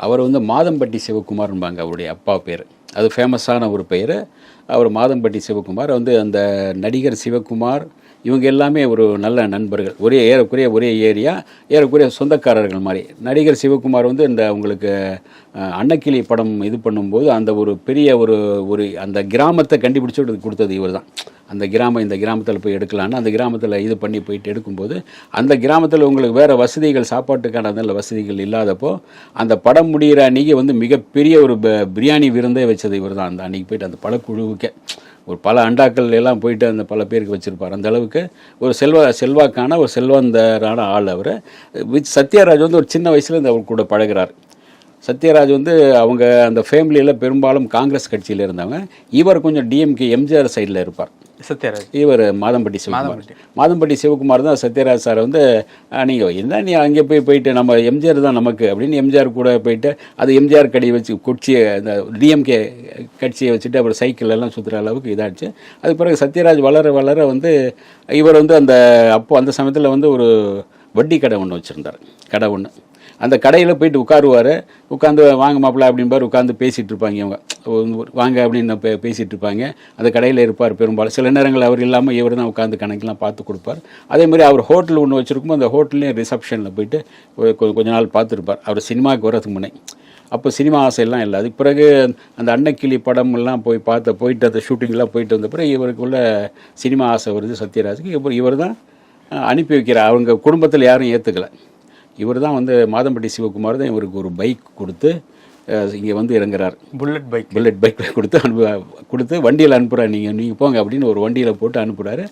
அவர் வந்து மாதம்பட்டி சிவகுமார்ன்பாங்க அவருடைய அப்பா பேர். அது ஃபேமஸான ஒரு பெயர். அவர் மாதம்பட்டி சிவகுமார் வந்து அந்த நடிகர் சிவகுமார் இவங்க எல்லாமே ஒரு நல்ல நண்பர்கள். ஏறக்குறைய ஒரே ஏரியா, ஏறக்குறைய சொந்தக்காரர்கள் மாதிரி. நடிகர் சிவகுமார் வந்து இந்த உங்களுக்கு அன்னக்கிளி படம் இது பண்ணும்போது அந்த ஒரு பெரிய ஒரு அந்த கிராமத்தை கண்டுபிடிச்சி கொடுத்தது இவர் தான். அந்த இந்த கிராமத்தில் போய் எடுக்கலான்னு அந்த கிராமத்தில் இது பண்ணி போயிட்டு எடுக்கும்போது அந்த கிராமத்தில் உங்களுக்கு வேறு வசதிகள் சாப்பாட்டுக்கான நல்ல வசதிகள் இல்லாதப்போ அந்த படம் முடிகிற அன்றைக்கி வந்து மிகப்பெரிய ஒரு பிரியாணி விருந்தே வச்சது இவர் தான். அந்த அன்றைக்கி போயிட்டு அந்த படக்குழுவுக்கே ஒரு பல அண்டாக்கள் எல்லாம் போயிட்டு அந்த பல பேருக்கு வச்சுருப்பார். அந்த அளவுக்கு ஒரு செல்வாக்கான ஒரு செல்வந்தரான ஆள் அவர். சத்யராஜ் வந்து ஒரு சின்ன வயசுல அவர் கூட பழகிறார். சத்யராஜ் வந்து அவங்க அந்த ஃபேமிலியில் பெரும்பாலும் காங்கிரஸ் கட்சியில் இருந்தவங்க. இவர் கொஞ்சம் டிஎம்கே எம்ஜிஆர் சைடில் இருப்பார். சத்யராஜ் இவர் மாதம்பட்டி சிவகுமார் தான் சத்யராஜ் சார் வந்து நீங்கள் என்ன நீ அங்கே போயிட்டு நம்ம எம்ஜிஆர் தான் நமக்கு அப்படின்னு எம்ஜிஆர் கூட போயிட்டு அது எம்ஜிஆர் கடையை வச்சு கொச்சியை அந்த டிஎம்கே கட்சியை வச்சுட்டு அப்புறம் சைக்கிள் எல்லாம் சுற்றுற அளவுக்கு இதாகிடுச்சு. அதுக்கு பிறகு சத்யராஜ் வளர வந்து இவர் வந்து அந்த சமயத்தில் வந்து ஒரு வட்டி கடை ஒன்று வச்சுருந்தார். கடை ஒன்று அந்த கடையில் போயிட்டு உட்காந்து வாங்க மாப்பிள்ள அப்படின்பார். உட்காந்து பேசிகிட்டு இருப்பாங்க இவங்க, வாங்க அப்படின்னு பேசிகிட்டு இருப்பாங்க. அந்த கடையில் இருப்பார் பெரும்பாலும். சில நேரங்கள் அவர் இல்லாமல் இவர் தான் உட்காந்து கணக்கெலாம் பார்த்து கொடுப்பார். அதேமாதிரி அவர் ஹோட்டல் ஒன்று வச்சுருக்கும். அந்த ஹோட்டல்லையும் ரிசப்ஷனில் போயிட்டு கொஞ்ச நாள் பார்த்துருப்பார் அவர் சினிமாவுக்கு வரதுக்கு முன்னே. அப்போ சினிமா ஆசையெல்லாம் இல்லை. அதுக்கு பிறகு அந்த அன்னக்கிளி படமெல்லாம் போயிட்டு அந்த ஷூட்டிங்லாம் போயிட்டு வந்த பிறகு இவருக்குள்ள சினிமா ஆசை வருது சத்யராஜுக்கு. இவர் தான் அனுப்பி வைக்கிறார். அவங்க குடும்பத்தில் யாரும் ஏற்றுக்கலை. இவர் தான் வந்து மாதம்பட்டி சிவகுமார் தான் இவருக்கு ஒரு பைக் கொடுத்து இங்கே வந்து இறங்குறார். புல்லட் பைக் கொடுத்து வண்டியில் அனுப்புகிறார். நீங்கள் போங்க அப்படின்னு ஒரு வண்டியில் போட்டு அனுப்புகிறாரு.